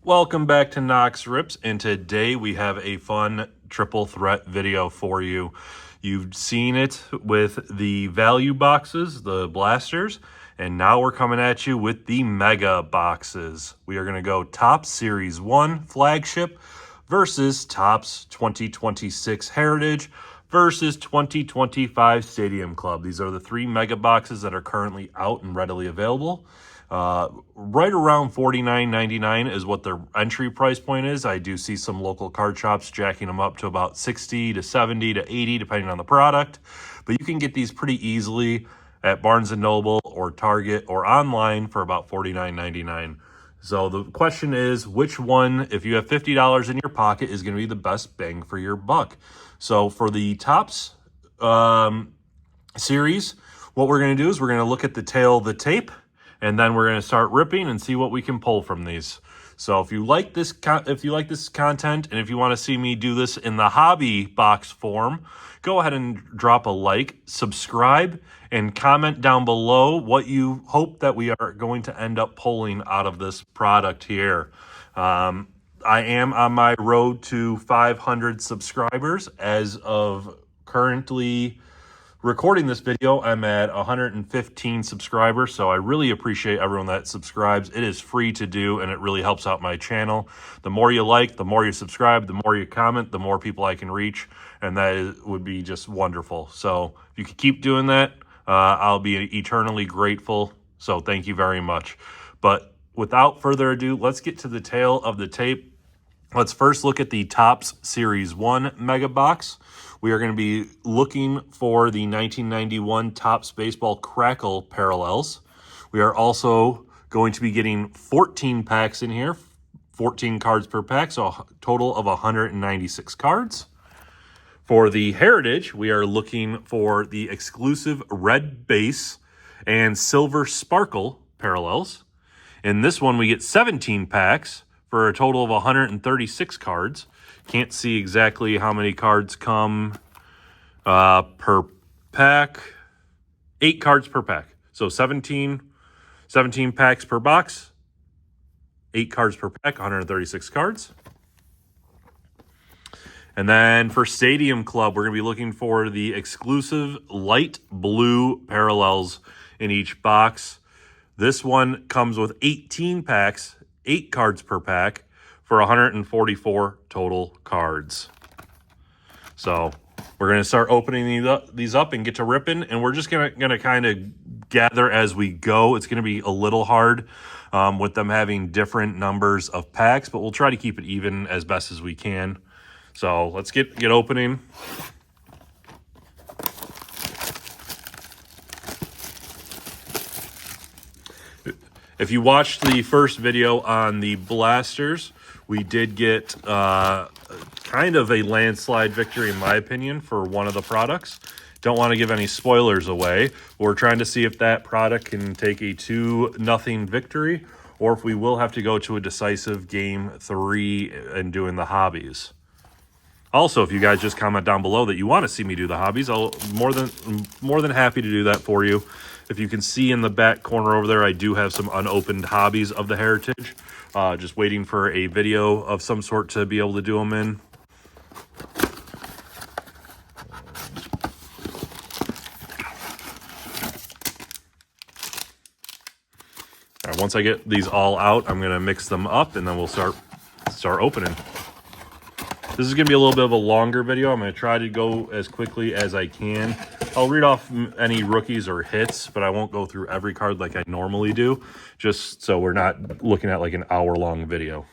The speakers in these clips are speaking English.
Welcome back to KnoxRips, and today we have a fun triple threat video for you. You've seen it with the value boxes, the blasters, and now we're coming at you with the mega boxes. We are going to go Topps Series 1 Flagship versus Topps 2026 Heritage versus 2025 Stadium Club. These are the three mega boxes that are currently out and readily available. Right around $49.99 is what their entry price point is. I do see some local card shops jacking them up to about $60 to $70 to $80 depending on the product. But you can get these pretty easily at Barnes & Noble or Target or online for about $49.99. So the question is, which one, if you have $50 in your pocket, is going to be the best bang for your buck? So for the Topps series, what we're going to do is we're going to look at the tail of the tape, and then we're going to start ripping and see what we can pull from these. So if you like this content, and if you want to see me do this in the hobby box form, go ahead and drop a like, subscribe, and comment down below what you hope that we are going to end up pulling out of this product here. I am on my road to 500 subscribers. As of currently recording this video, I'm at 115 subscribers, so I really appreciate everyone that subscribes. It is free to do, and it really helps out my channel. The more you like, the more you subscribe, the more you comment, the more people I can reach, and would be just wonderful. So if you could keep doing that, I'll be eternally grateful. So thank you very much. But without further ado, let's get to the tail of the tape. Let's first look at the Topps Series 1 Mega Box. We are going to be looking for the 1991 Topps Baseball Crackle parallels. We are also going to be getting 14 packs in here, 14 cards per pack, so a total of 196 cards. For the Heritage, we are looking for the exclusive red base and silver sparkle parallels. In this one, we get 17 packs for a total of 136 cards. Can't see exactly how many cards come per pack. 8 cards per pack. So 17 packs per box. 8 cards per pack, 136 cards. And then for Stadium Club, we're going to be looking for the exclusive light blue parallels in each box. This one comes with 18 packs, 8 cards per pack, for 144 total cards. So we're going to start opening these up and get to ripping, and we're just going to kind of gather as we go. It's going to be a little hard with them having different numbers of packs, but we'll try to keep it even as best as we can. So let's get opening. If you watched the first video on the blasters, we did get kind of a landslide victory, in my opinion, for one of the products. Don't want to give any spoilers away. We're trying to see if that product can take a 2-0 victory, or if we will have to go to a decisive game 3 and doing the hobbies. Also, if you guys just comment down below that you want to see me do the hobbies, I'll more than happy to do that for you. If you can see in the back corner over there, I do have some unopened hobbies of the Heritage. Just waiting for a video of some sort to be able to do them in. All right, once I get these all out, I'm going to mix them up, and then we'll start opening. This is going to be a little bit of a longer video. I'm going to try to go as quickly as I can. I'll read off any rookies or hits, but I won't go through every card like I normally do, just so we're not looking at like an hour-long video.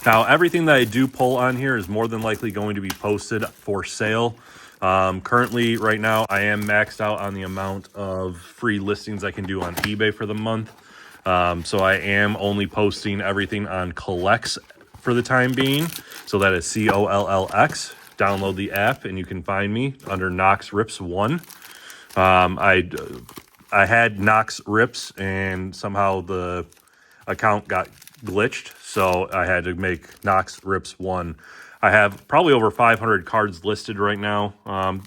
Now, everything that I do pull on here is more than likely going to be posted for sale. Currently, right now, I am maxed out on the amount of free listings I can do on eBay for the month. So I am only posting everything on CollX for the time being. So that is CollX. Download the app and you can find me under KnoxRips1. I had KnoxRips and somehow the account got glitched, so I had to make KnoxRips1. I have probably over 500 cards listed right now.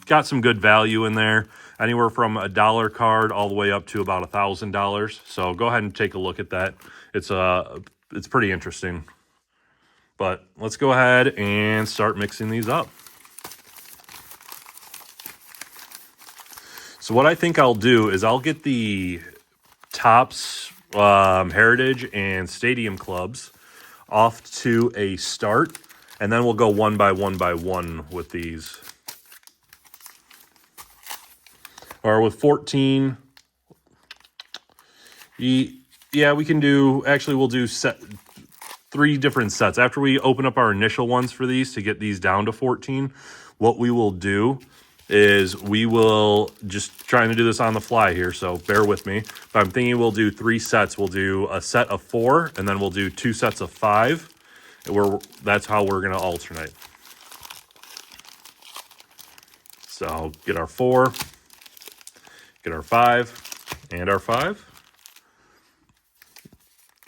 Got some good value in there, anywhere from $1 card all the way up to about $1,000. So go ahead and take a look at that. It's pretty interesting. But let's go ahead and start mixing these up. So what I think I'll do is I'll get the Topps Heritage and Stadium clubs off to a start, and then we'll go one by one with these. Or with 14, yeah, we can do, actually we'll do 3 different sets. After we open up our initial ones for these to get these down to 14, what we will do is we will, just trying to do this on the fly here, so bear with me. But I'm thinking we'll do 3 sets. We'll do a set of 4, and then we'll do 2 sets of 5. That's how we're going to alternate. So get our 4, get our 5, and our 5.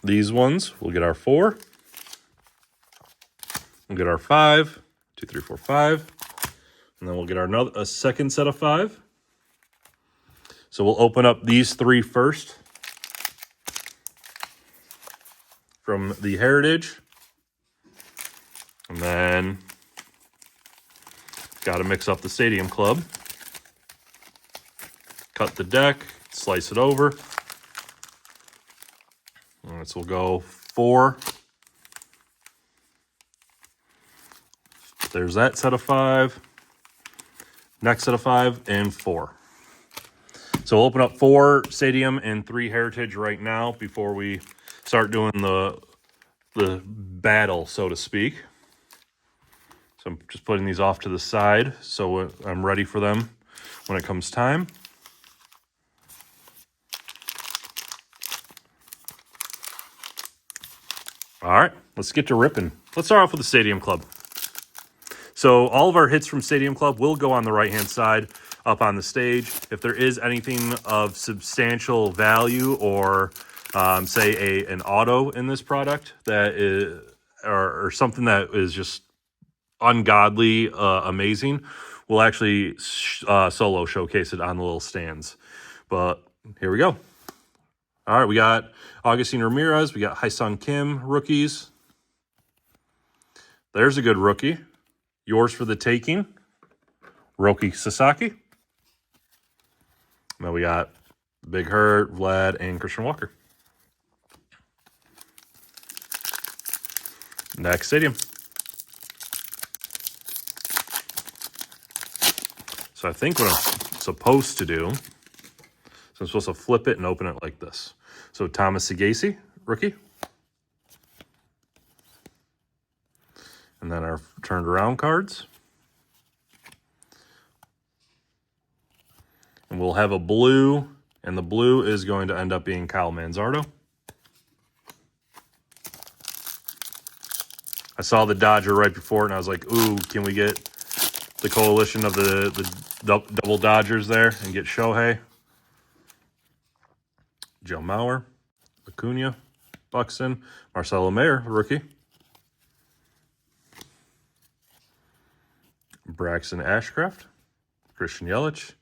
These ones, we'll get our 4. We'll get our 5, 2, 3, 4, 5. And then we'll get a second set of 5. So we'll open up these 3 first from the Heritage. And then got to mix up the Stadium Club. Cut the deck, slice it over. All right, so we'll go 4. There's that set of 5. Next set of 5 and 4. So we'll open up 4 Stadium and 3 Heritage right now before we start doing the battle, so to speak. So I'm just putting these off to the side so I'm ready for them when it comes time. All right, let's get to ripping. Let's start off with the Stadium Club. So all of our hits from Stadium Club will go on the right-hand side up on the stage. If there is anything of substantial value or, say, an auto in this product that is, or something that is just ungodly amazing, we'll actually solo showcase it on the little stands. But here we go. All right, we got Augustine Ramirez. We got Hyesung Kim rookies. There's a good rookie. Yours for the taking, Roki Sasaki. Then we got Big Hurt, Vlad, and Christian Walker. Next Stadium. So I think what I'm supposed to do, so I'm supposed to flip it and open it like this. So Thomas Sagasi, rookie. And then our turned around cards. And we'll have a blue, and the blue is going to end up being Kyle Manzardo. I saw the Dodger right before it, and I was like, ooh, can we get the coalition of the double Dodgers there and get Shohei? Joe Mauer, Acuna, Buxton, Marcelo Mayer, rookie. Braxton Ashcraft, Christian Yelich,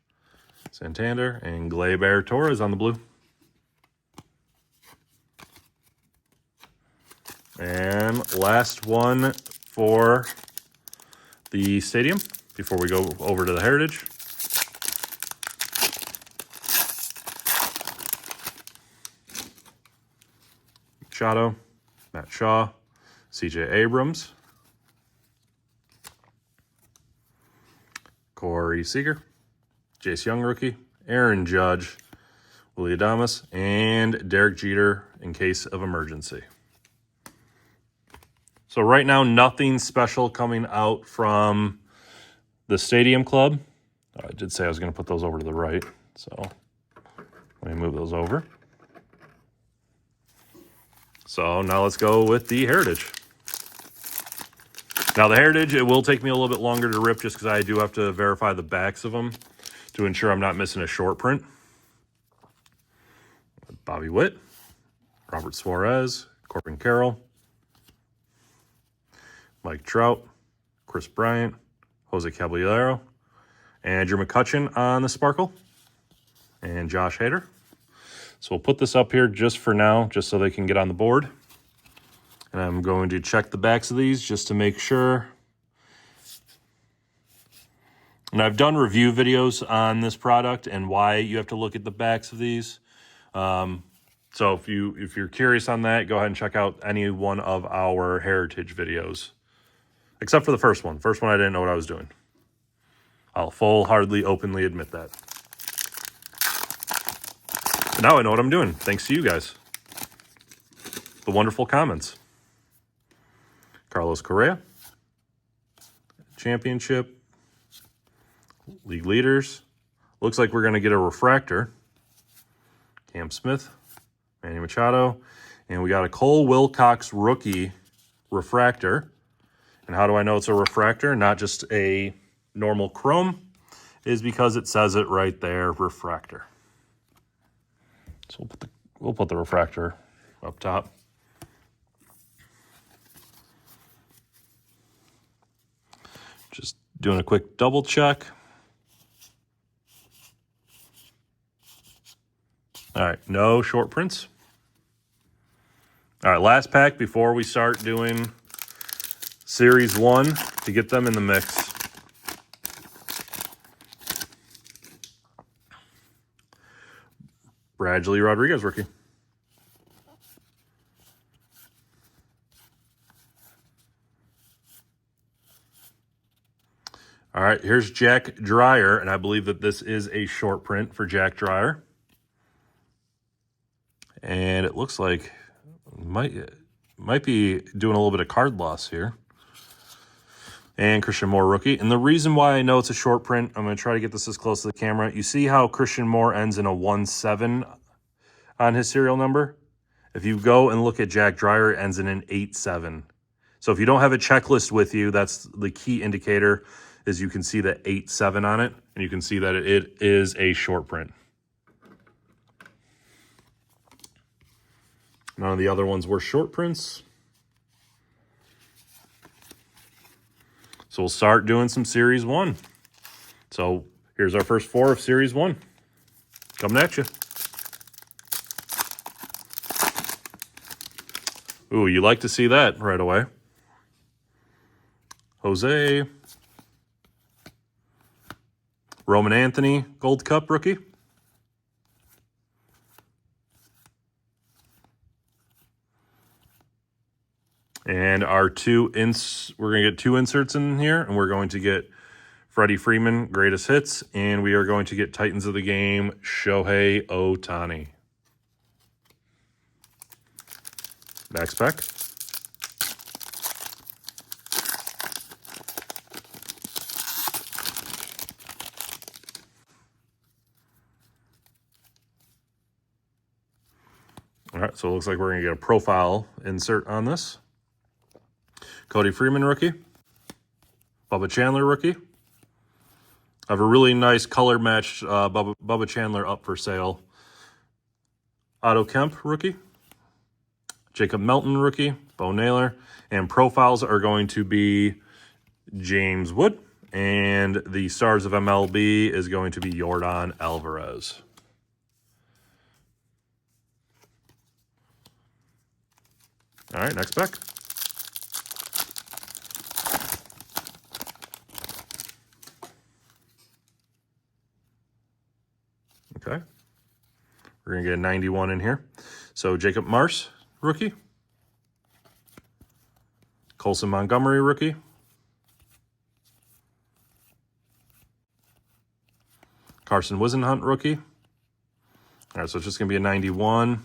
Santander, and Gleyber Torres on the blue. And last one for the Stadium before we go over to the Heritage. Machado, Matt Shaw, CJ Abrams, Corey Seager, Jace Young rookie, Aaron Judge, Willie Adames, and Derek Jeter in case of emergency. So right now, nothing special coming out from the Stadium Club. I did say I was going to put those over to the right, so let me move those over. So now let's go with the Heritage. Now the Heritage, it will take me a little bit longer to rip just because I do have to verify the backs of them to ensure I'm not missing a short print. Bobby Witt, Robert Suarez, Corbin Carroll, Mike Trout, Chris Bryant, Jose Caballero, Andrew McCutchen on the sparkle, and Josh Hader. So we'll put this up here just for now, just so they can get on the board. And I'm going to check the backs of these just to make sure. And I've done review videos on this product and why you have to look at the backs of these. So if you're curious on that, go ahead and check out any one of our heritage videos. Except for the first one. First one, I didn't know what I was doing. I'll full-heartedly, openly admit that. Now I know what I'm doing, thanks to you guys. The wonderful comments. Carlos Correa. Championship. League leaders. Looks like we're going to get a refractor. Cam Smith. Manny Machado. And we got a Cole Wilcox rookie refractor. And how do I know it's a refractor, not just a normal chrome? Is because it says it right there, refractor. So we'll put the refractor up top. Just doing a quick double check. All right, no short prints. All right, last pack before we start doing Series 1 to get them in the mix. Bradley Rodriguez rookie. All right, here's Jack Dreyer, and I believe that this is a short print for Jack Dreyer. And it looks like might be doing a little bit of card loss here. And Christian Moore rookie. And the reason why I know it's a short print, I'm going to try to get this as close to the camera. You see how Christian Moore ends in a 1-7 on his serial number? If you go and look at Jack Dreyer, it ends in an 8-7. So if you don't have a checklist with you, that's the key indicator, is you can see the 8-7 on it, and you can see that it is a short print. None of the other ones were short prints. So we'll start doing some Series 1. So here's our first 4 of Series 1. Coming at you. Ooh, you like to see that right away. Jose. Roman Anthony, Gold Cup rookie. And our we're going to get 2 inserts in here, and we're going to get Freddie Freeman, greatest hits, and we are going to get Titans of the Game, Shohei Ohtani. Next pack. All right, so it looks like we're going to get a profile insert on this. Cody Freeman rookie. Bubba Chandler rookie. I have a really nice color matched Bubba Chandler up for sale. Otto Kemp rookie. Jacob Melton rookie. Bo Naylor. And profiles are going to be James Wood. And the Stars of MLB is going to be Yordan Alvarez. All right, next pack. Okay. We're going to get a 91 in here. So Jacob Marsh, rookie. Colson Montgomery, rookie. Carson Wisenhunt, rookie. All right, so it's just going to be a 91.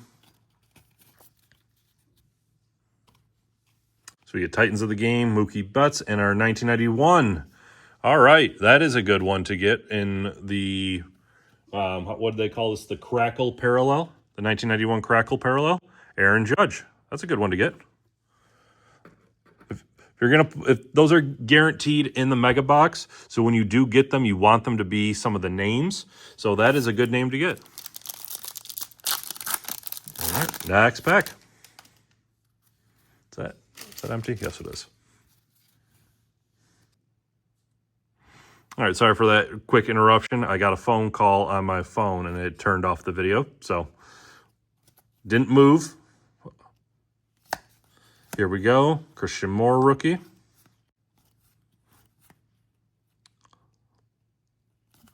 So we get Titans of the Game, Mookie Betts, and our 1991. All right, that is a good one to get in the, what do they call this? The Crackle Parallel, the 1991 Crackle Parallel. Aaron Judge, that's a good one to get. If those are guaranteed in the mega box, so when you do get them, you want them to be some of the names. So that is a good name to get. All right, next pack. Is that empty? Yes, it is. All right, sorry for that quick interruption. I got a phone call on my phone and it turned off the video, so didn't move. Here we go. Christian Moore rookie.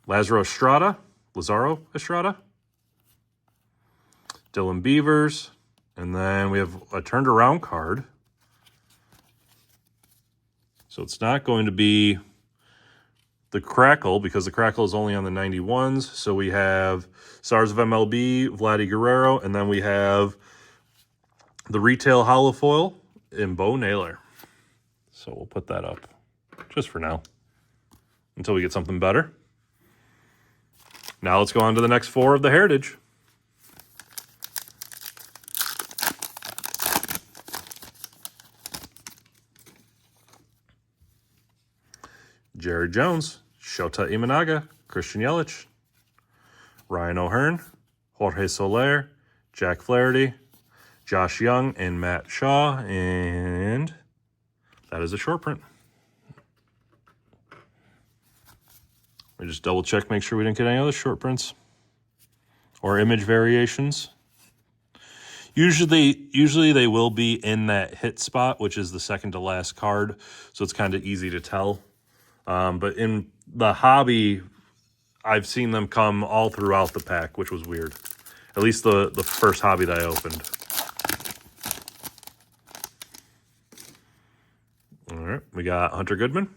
Lazaro Estrada. Dylan Beavers. And then we have a turned around card. So it's not going to be the Crackle, because the Crackle is only on the 91s. So we have Stars of MLB, Vladdy Guerrero, and then we have the retail holofoil in Bo Naylor. So we'll put that up just for now until we get something better. Now let's go on to the next 4 of the Heritage. Jared Jones, Shota Imanaga, Christian Yelich, Ryan O'Hearn, Jorge Soler, Jack Flaherty, Josh Young, and Matt Shaw, and that is a short print. We just double check, make sure we didn't get any other short prints or image variations. Usually they will be in that hit spot, which is the second to last card, so it's kind of easy to tell. But in the hobby, I've seen them come all throughout the pack, which was weird. At least the first hobby that I opened. All right, we got Hunter Goodman,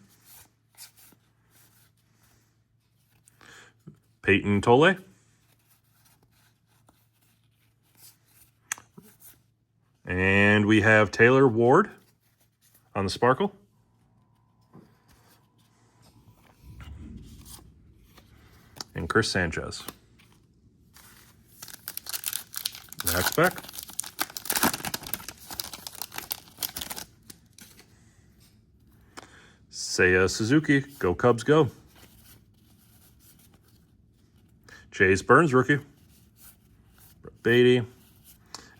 Peyton Tolle, and we have Taylor Ward on the Sparkle. And Chris Sanchez. Next back. Seiya Suzuki, go Cubs go. Chase Burns rookie. Brett Beatty. And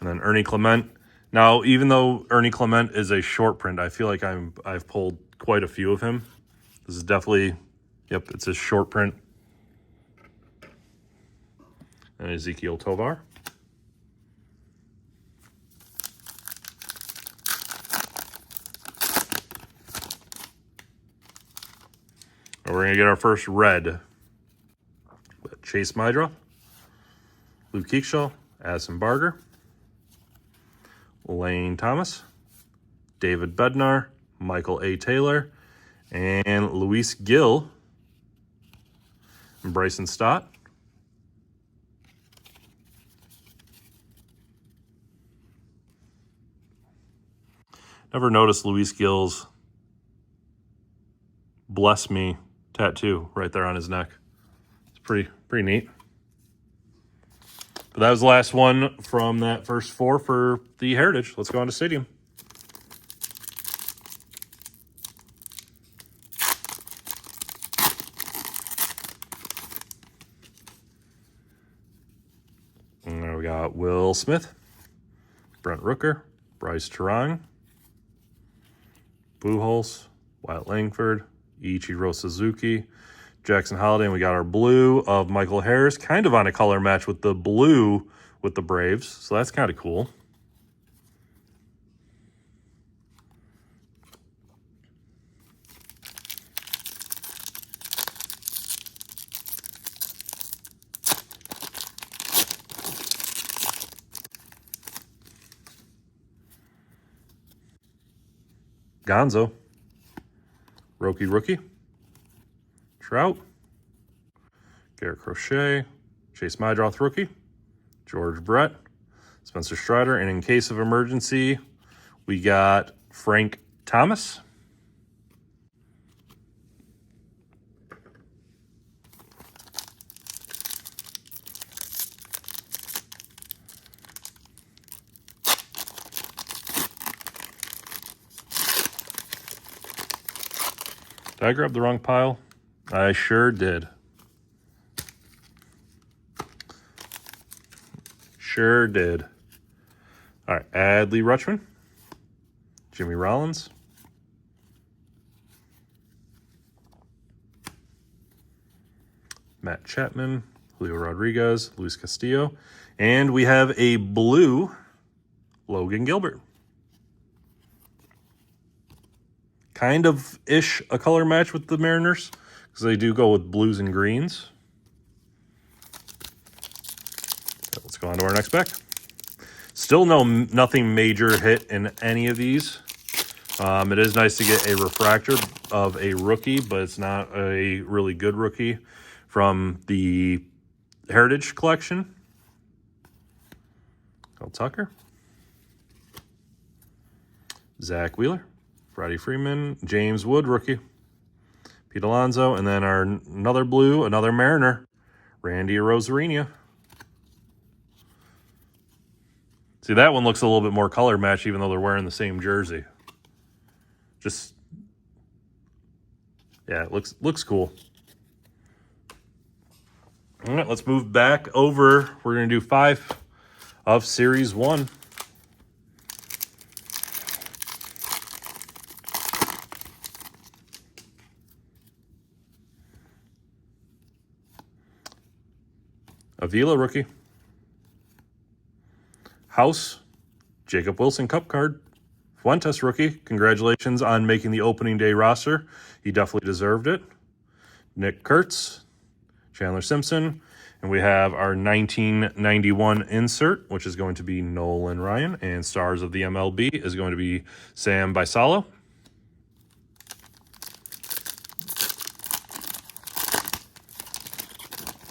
then Ernie Clement. Now, even though Ernie Clement is a short print, I feel like I've pulled quite a few of him. This is definitely, yep, it's a short print. And Ezekiel Tovar. And we're going to get our first red. Chase Mydra, Luke Keekshaw, Addison Barger, Lane Thomas, David Bednar, Michael A. Taylor, and Luis Gill, and Bryson Stott. Never noticed Luis Gill's "Bless Me" tattoo right there on his neck. It's pretty neat. But that was the last one from that first 4 for the Heritage. Let's go on to Stadium. And there we got Will Smith, Brent Rooker, Bryce Terang, Pujols, Wyatt Langford, Ichiro Suzuki, Jackson Holiday, and we got our blue of Michael Harris, kind of on a color match with the blue with the Braves, so that's kind of cool. Gonzo, rookie, Trout, Garrett Crochet, Chase Mydroth rookie, George Brett, Spencer Strider, and in case of emergency, we got Frank Thomas. Did I grab the wrong pile? I sure did. Sure did. All right, Adley Rutschman, Jimmy Rollins, Matt Chapman, Julio Rodriguez, Luis Castillo. And we have a blue Logan Gilbert. Kind of ish a color match with the Mariners because they do go with blues and greens. So let's go on to our next pack. Still nothing major hit in any of these. It is nice to get a refractor of a rookie, but it's not a really good rookie from the Heritage Collection. Kyle Tucker. Zach Wheeler. Freddie Freeman. James Wood, rookie. Pete Alonso. And then another blue, another Mariner. Randy Arozarena. See, that one looks a little bit more color match, even though they're wearing the same jersey. Just, yeah, it looks cool. All right, let's move back over. We're going to do 5 of Series 1. Avila, rookie. House, Jacob Wilson Cup card. Fuentes, rookie. Congratulations on making the opening day roster. He definitely deserved it. Nick Kurtz, Chandler Simpson. And we have our 1991 insert, which is going to be Nolan Ryan. And Stars of the MLB is going to be Sam Baisalo.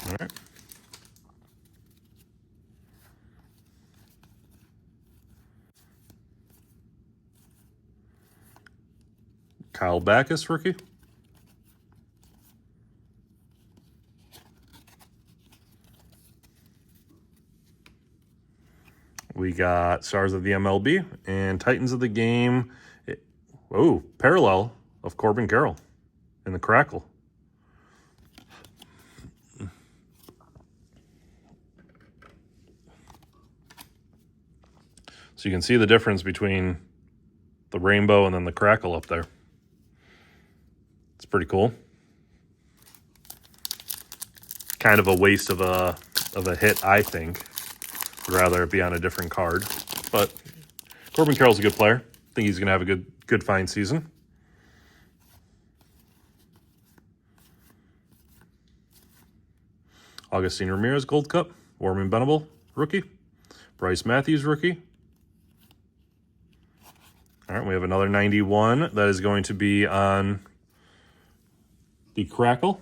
All right. Kyle Backus, rookie. We got Stars of the MLB and Titans of the Game. Oh, parallel of Corbin Carroll in the Crackle. So you can see the difference between the rainbow and then the Crackle up there. It's pretty cool. Kind of a waste of a hit, I think. I'd rather it be on a different card. But Corbin Carroll's a good player. I think he's going to have a good fine season. Augustine Ramirez, Gold Cup. Warman Benable, rookie. Bryce Matthews, rookie. All right, we have another 91 that is going to be on the Crackle.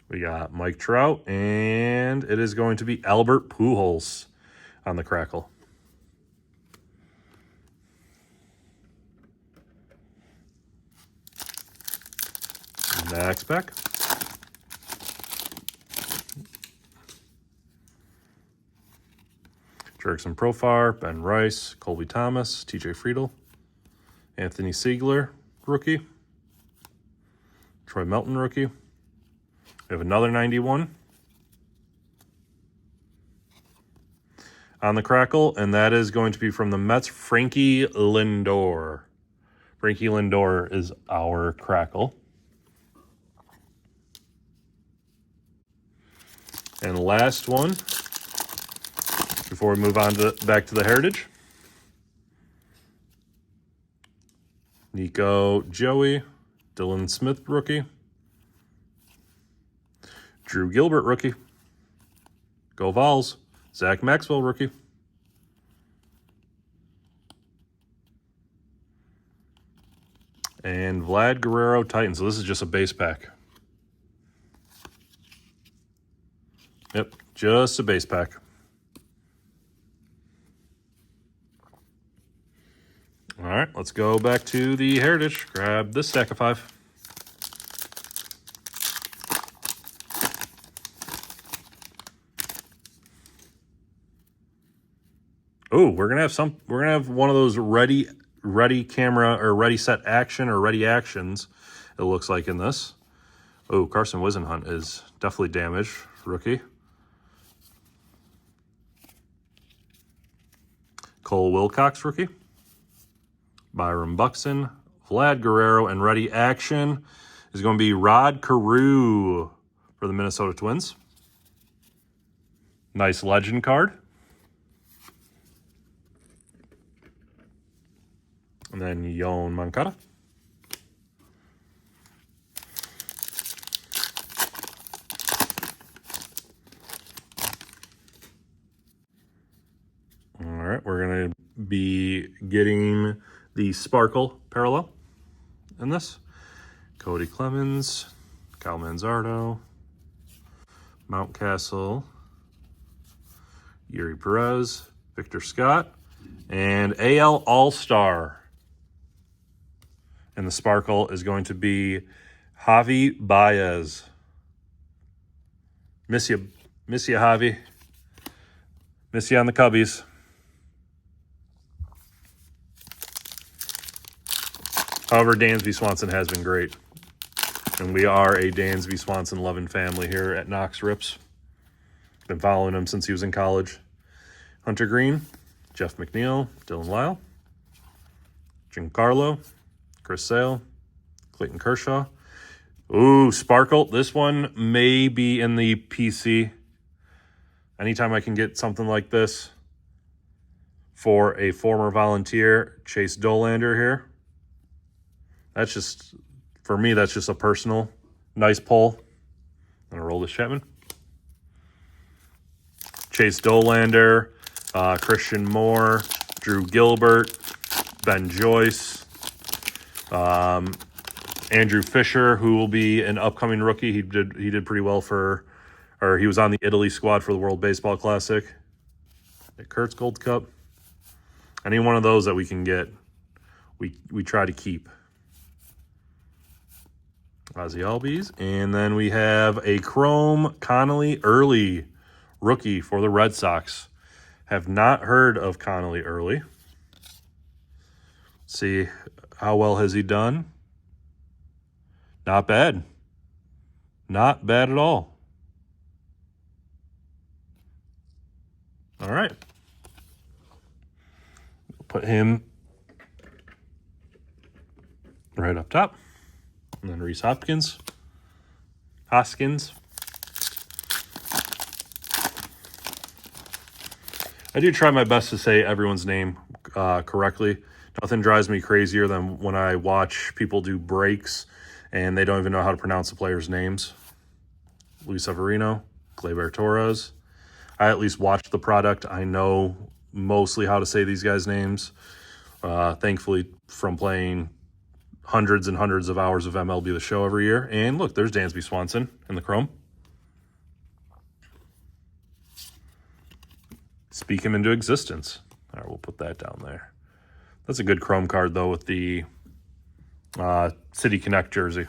We got Mike Trout, and it is going to be Albert Pujols on the Crackle. Next pack. Jerickson Profar, Ben Rice, Colby Thomas, TJ Friedel, Anthony Siegler, rookie. Troy Melton, rookie. We have another 91 on the Crackle, and that is going to be from the Mets, Frankie Lindor. Frankie Lindor is our Crackle. And last one, before we move on back to the Heritage. Nico Joey, Dylan Smith, rookie. Drew Gilbert, rookie. Go Vols. Zach Maxwell, rookie. And Vlad Guerrero, Titans. So this is just a base pack. Yep, just a base pack. All right, let's go back to the Heritage. Grab this stack of 5. Oh, we're gonna have one of those ready camera or ready set action or ready actions. It looks like in this. Oh, Carson Wisenhunt is definitely damaged, rookie. Cole Wilcox, rookie. Byron Buxton, Vlad Guerrero, and ready action is going to be Rod Carew for the Minnesota Twins. Nice legend card. And then Yoan Moncada. All right, we're going to be getting the Sparkle parallel in this. Cody Clemens, Kyle Manzardo, Mountcastle, Yuri Perez, Victor Scott, and AL All-Star. And the Sparkle is going to be Javi Baez. Miss you, Javi. Miss you on the Cubbies. However, Dansby Swanson has been great. And we are a Dansby Swanson loving family here at KnoxRips. Been following him since he was in college. Hunter Green, Jeff McNeil, Dylan Lyle, Giancarlo, Chris Sale, Clayton Kershaw. Ooh, Sparkle. This one may be in the PC. Anytime I can get something like this for a former Volunteer, Chase Dolander here. That's just, for me, that's just a personal nice pull. I'm going to roll this Chapman. Chase Dolander, Christian Moore, Drew Gilbert, Ben Joyce, Andrew Fisher, who will be an upcoming rookie. He did pretty well he was on the Italy squad for the World Baseball Classic. Nick Kurtz Gold Cup. Any one of those that we can get, we try to keep. Ozzy Albies. And then we have a Chrome Connolly Early rookie for the Red Sox. Have not heard of Connolly Early. See how well has he done. Not bad. Not bad at all. All right. Put him right up top. And then Reese Hoskins. I do try my best to say everyone's name correctly. Nothing drives me crazier than when I watch people do breaks and they don't even know how to pronounce the players' names. Luis Severino, Gleyber Torres. I at least watched the product. I know mostly how to say these guys' names. Thankfully, from playing hundreds and hundreds of hours of MLB The Show every year. And look, there's Dansby Swanson in the Chrome. Speak him into existence. All right, we'll put that down there. That's a good Chrome card, though, with the City Connect jersey.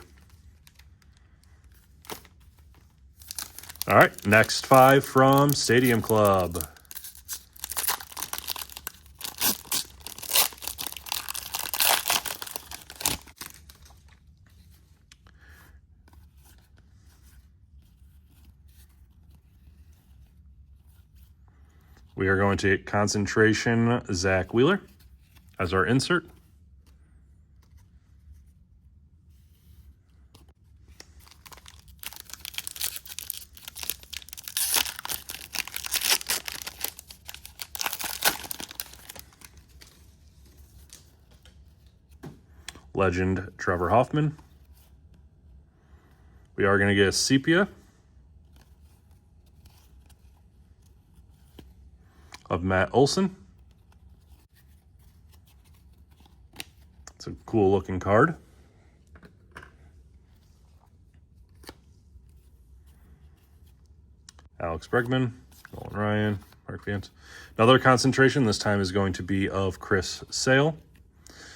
All right, next 5 from Stadium Club. We are going to get Concentration Zach Wheeler as our insert. Legend Trevor Hoffman. We are going to get a sepia of Matt Olson. It's a cool looking card. Alex Bregman, Nolan Ryan, Mark Vance. Another concentration, this time is going to be of Chris Sale.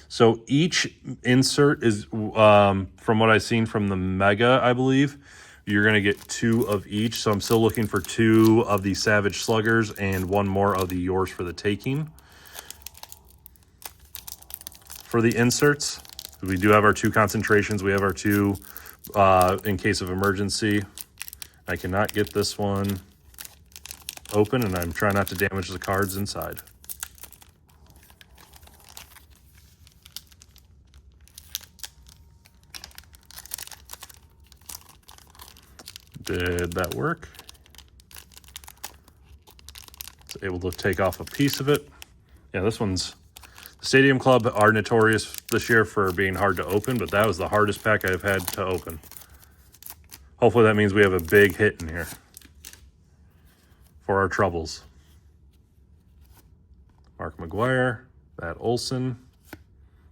So each insert is, from what I've seen from the Mega, I believe, you're going to get 2 of each. So I'm still looking for 2 of the Savage Sluggers and 1 more of the Yours for the Taking. For the inserts, we do have our 2 concentrations. We have our 2 in case of emergency. I cannot get this one open, and I'm trying not to damage the cards inside. Did that work? It's able to take off a piece of it. Yeah, this one's... The Stadium Club are notorious this year for being hard to open, but that was the hardest pack I've had to open. Hopefully that means we have a big hit in here for our troubles. Mark McGuire, Matt Olson,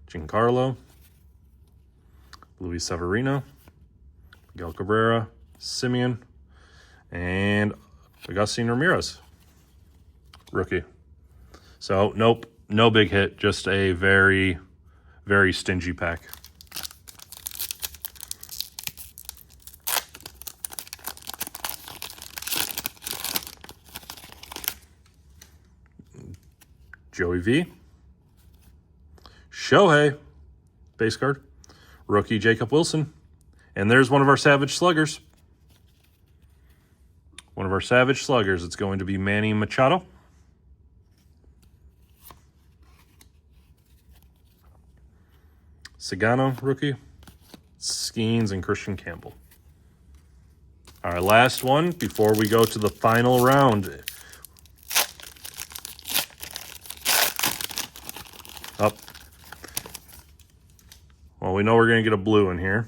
Giancarlo, Luis Severino, Miguel Cabrera, Simeon, and Agustin Ramirez, rookie. So, nope, no big hit, just a very, very stingy pack. Joey V. Shohei, base card. Rookie Jacob Wilson. And there's one of our Savage Sluggers. One of our Savage Sluggers. It's going to be Manny Machado. Sagano, rookie. Skeens and Christian Campbell. All right, last one before we go to the final round. Up. Well, we know we're going to get a blue in here.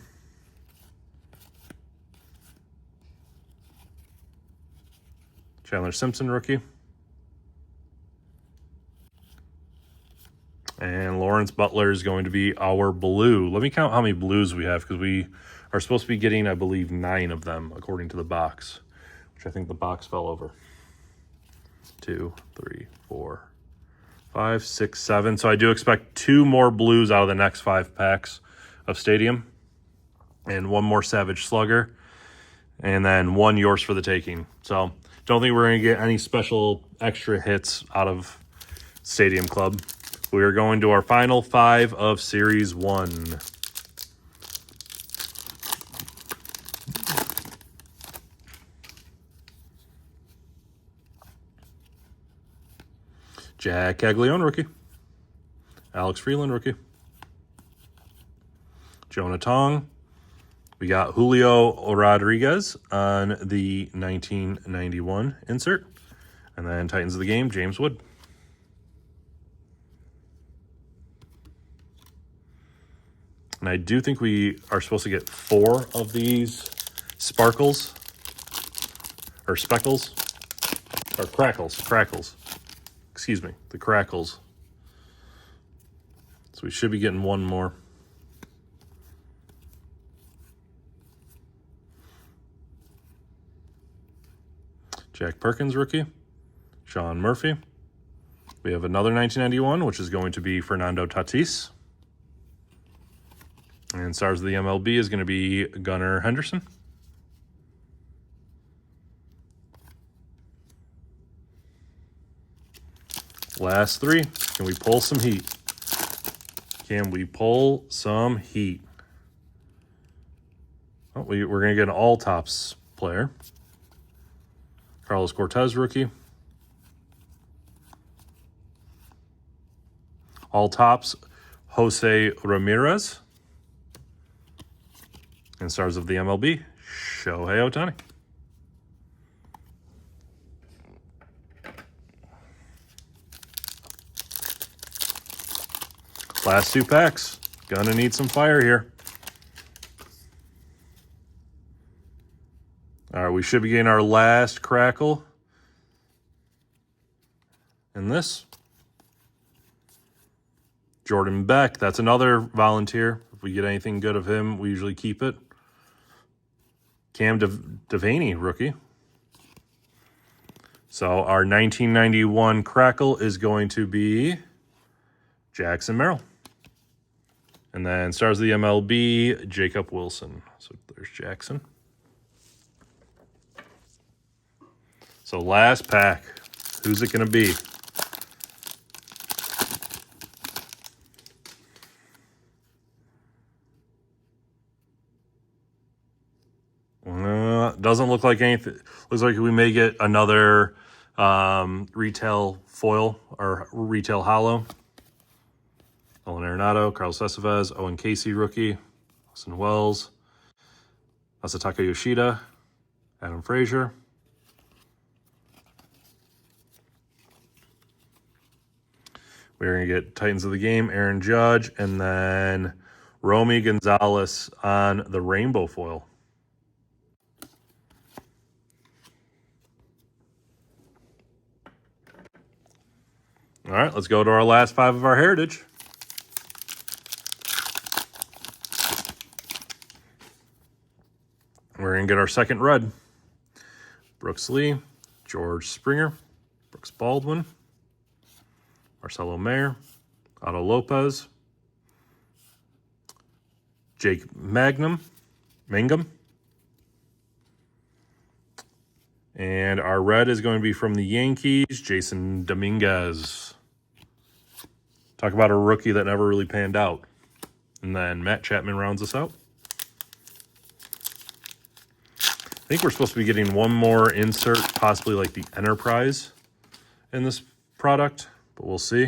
Chandler Simpson, rookie. And Lawrence Butler is going to be our blue. Let me count how many blues we have, because we are supposed to be getting, I believe, 9 of them, according to the box, which I think the box fell over. 2, 3, 4, 5, 6, 7. So I do expect 2 more blues out of the next 5 packs of Stadium. And 1 more Savage Slugger. And then 1 yours for the taking. So don't think we're going to get any special extra hits out of Stadium Club. We are going to our final 5 of Series 1. Jack Caglione, rookie. Alex Freeland, rookie. Jonah Tong. We got Julio Rodriguez on the 1991 insert. And then Titans of the Game, James Wood. And I do think we are supposed to get 4 of these sparkles. Or speckles. Or crackles. Excuse me, the crackles. So we should be getting 1 more. Jack Perkins, rookie. Sean Murphy. We have another 1991, which is going to be Fernando Tatis. And stars of the MLB is going to be Gunnar Henderson. Last 3. Can we pull some heat? Can we pull some heat? Oh, we're going to get an all-tops player. Carlos Cortez, rookie. All-tops, Jose Ramirez. And stars of the MLB, Shohei Ohtani. Last 2 packs. Gonna need some fire here. All right, we should be getting our last crackle. And this. Jordan Beck. That's another volunteer. If we get anything good of him, we usually keep it. Cam Devaney, rookie. So our 1991 crackle is going to be Jackson Merrill. And then stars of the MLB, Jacob Wilson. So there's Jackson. So last pack. Who's it going to be? Doesn't look like anything. Looks like we may get another retail foil or retail hollow. Nolan Arenado, Carlos Estevez, Owen Casey, rookie. Austin Wells, Masataka Yoshida, Adam Frazier. We're going to get Titans of the Game, Aaron Judge, and then Romy Gonzalez on the rainbow foil. All right, let's go to our last 5 of our Heritage. We're going to get our second red. Brooks Lee, George Springer, Brooks Baldwin, Marcelo Mayer, Otto Lopez, Jake Mangum. And our red is going to be from the Yankees, Jason Dominguez. Talk about a rookie that never really panned out. And then Matt Chapman rounds us out. I think we're supposed to be getting one more insert, possibly like the Enterprise in this product, but we'll see.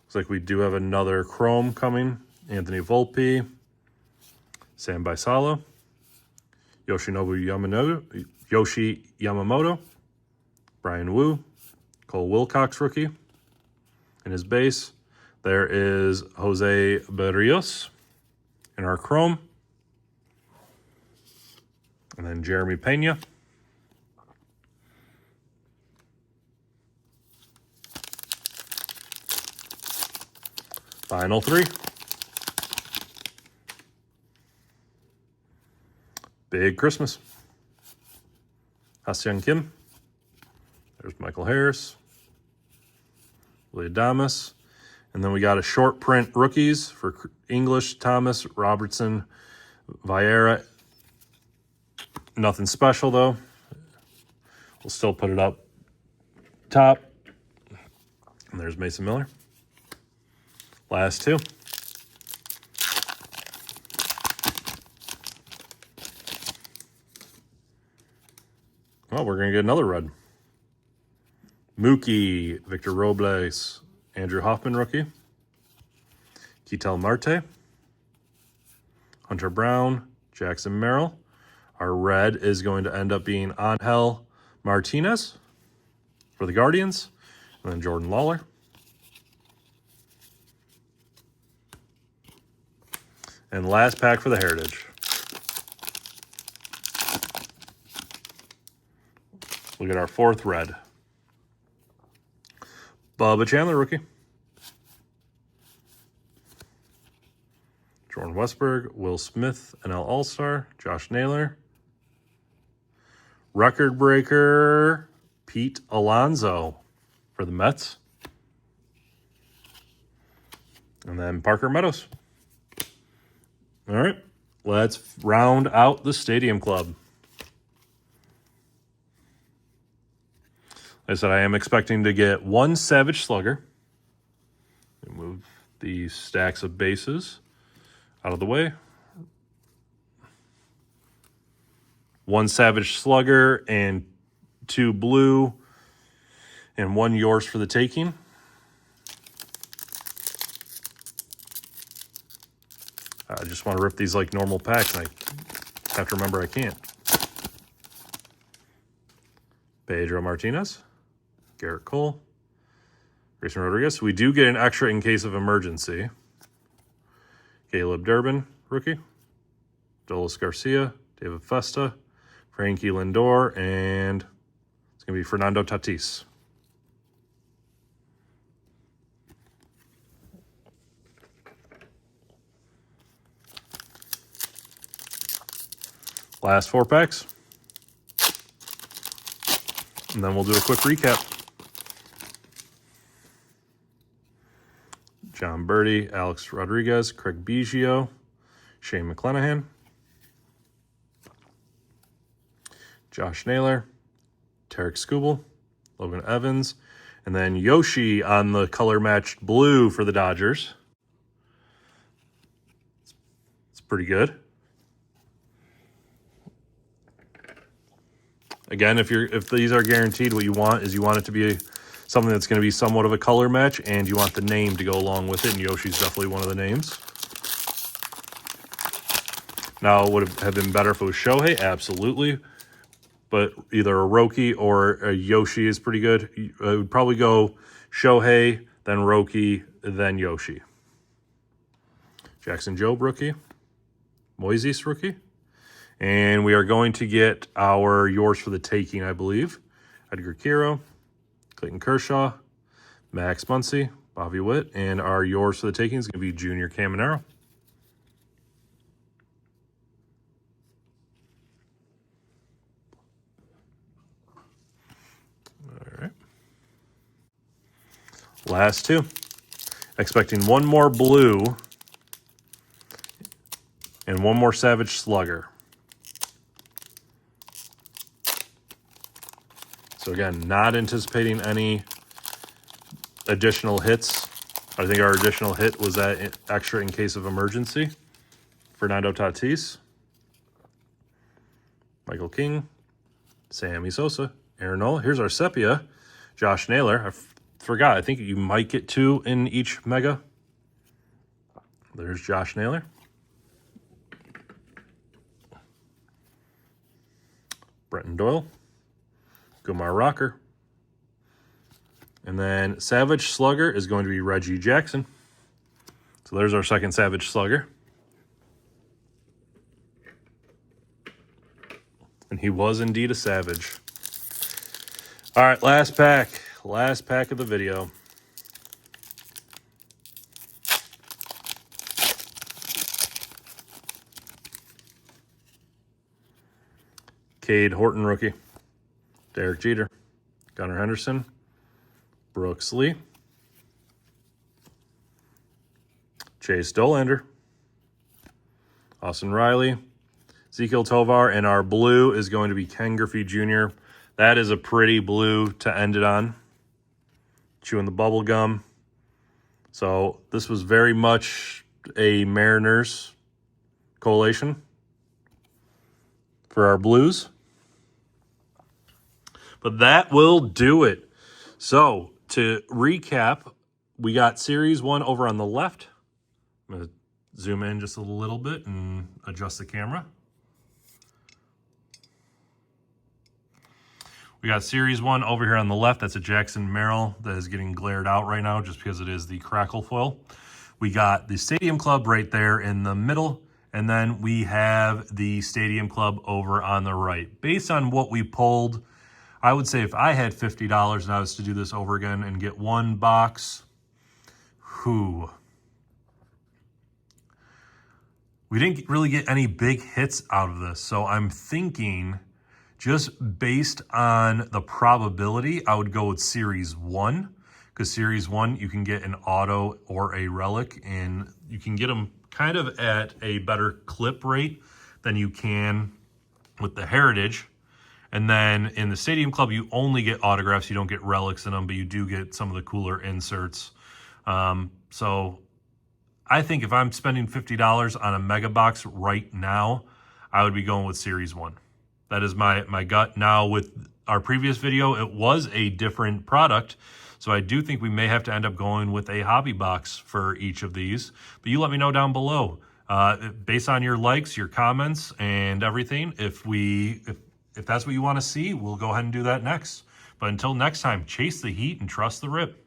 Looks like we do have another Chrome coming. Anthony Volpe, Sam Baisala, Yoshi Yamamoto, Brian Wu, Cole Wilcox rookie. In his base, there is Jose Berrios in our Chrome. And then Jeremy Pena. Final 3. Big Christmas. Ha-Seong Kim. There's Michael Harris. Willie Adames. And then we got a short print rookies for English, Thomas, Robertson, Vieira. Nothing special, though. We'll still put it up top. And there's Mason Miller. Last 2. Well, we're going to get another red. Mookie, Victor Robles, Andrew Hoffman rookie. Ketel Marte. Hunter Brown, Jackson Merrill. Our red is going to end up being Angel Martinez for the Guardians. And then Jordan Lawler. And last pack for the Heritage. We'll get our 4th red. Bubba Chandler rookie. Jordan Westberg, Will Smith, NL All-Star, Josh Naylor. Record breaker, Pete Alonso for the Mets. And then Parker Meadows. All right, let's round out the Stadium Club. Like I said, I am expecting to get 1 Savage Slugger. Move these stacks of bases out of the way. 1 Savage Slugger and 2 blue and 1 yours for the taking. I just want to rip these like normal packs, and I have to remember I can't. Pedro Martinez, Garrett Cole, Grayson Rodriguez. We do get an extra in case of emergency. Caleb Durbin, rookie. Dolis Garcia, David Festa, Frankie Lindor, and it's going to be Fernando Tatis. Last 4 packs. And then we'll do a quick recap. John Birdie, Alex Rodriguez, Craig Biggio, Shane McClanahan, Josh Naylor, Tarek Skubal, Logan Evans, and then Yoshi on the color-matched blue for the Dodgers. It's pretty good. Again, if these are guaranteed, what you want is you want it to be something that's going to be somewhat of a color match, and you want the name to go along with it, and Yoshi's definitely one of the names. Now, would it have been better if it was Shohei? Absolutely. But either a Roki or a Yoshi is pretty good. I would probably go Shohei, then Roki, then Yoshi. Jackson Jobe rookie. Moises rookie. And we are going to get our Yours for the Taking, I believe. Edgar Kiro, Clayton Kershaw, Max Muncy, Bobby Witt, and our Yours for the Taking is going to be Junior Caminero. All right. Last two. Expecting one more blue and one more Savage Slugger. So again, not anticipating any additional hits. I think our additional hit was that extra in case of emergency. Fernando Tatis, Michael King, Sammy Sosa, Aaron Nola. Here's our sepia, Josh Naylor. I forgot, I think you might get 2 in each mega. There's Josh Naylor. Bretton Doyle, Kumar Rocker. And then Savage Slugger is going to be Reggie Jackson. So there's our second Savage Slugger. And he was indeed a Savage. All right, last pack. Last pack of the video. Cade Horton rookie. Derek Jeter. Gunnar Henderson. Brooks Lee. Chase Dolander. Austin Riley. Ezekiel Tovar. And our blue is going to be Ken Griffey Jr. That is a pretty blue to end it on. Chewing the bubble gum. So this was very much a Mariners collation for our blues. But that will do it. So to recap, we got Series 1 over on the left. I'm going to zoom in just a little bit and adjust the camera. We got Series 1 over here on the left. That's a Jackson Merrill that is getting glared out right now just because it is the crackle foil. We got the Stadium Club right there in the middle. And then we have the Stadium Club over on the right. Based on what we pulled, I would say if I had $50 and I was to do this over again and get one box, we didn't really get any big hits out of this. So I'm thinking just based on the probability, I would go with Series 1. Because Series 1, you can get an auto or a relic, and you can get them kind of at a better clip rate than you can with the Heritage. And then in the Stadium Club, you only get autographs. You don't get relics in them, but you do get some of the cooler inserts. So I think if I'm spending $50 on a mega box right now, I would be going with Series 1. That is my gut. Now, with our previous video, it was a different product. So I do think we may have to end up going with a hobby box for each of these. But you let me know down below. Based on your likes, your comments, and everything, if that's what you want to see, we'll go ahead and do that next. But until next time, chase the heat and trust the rip.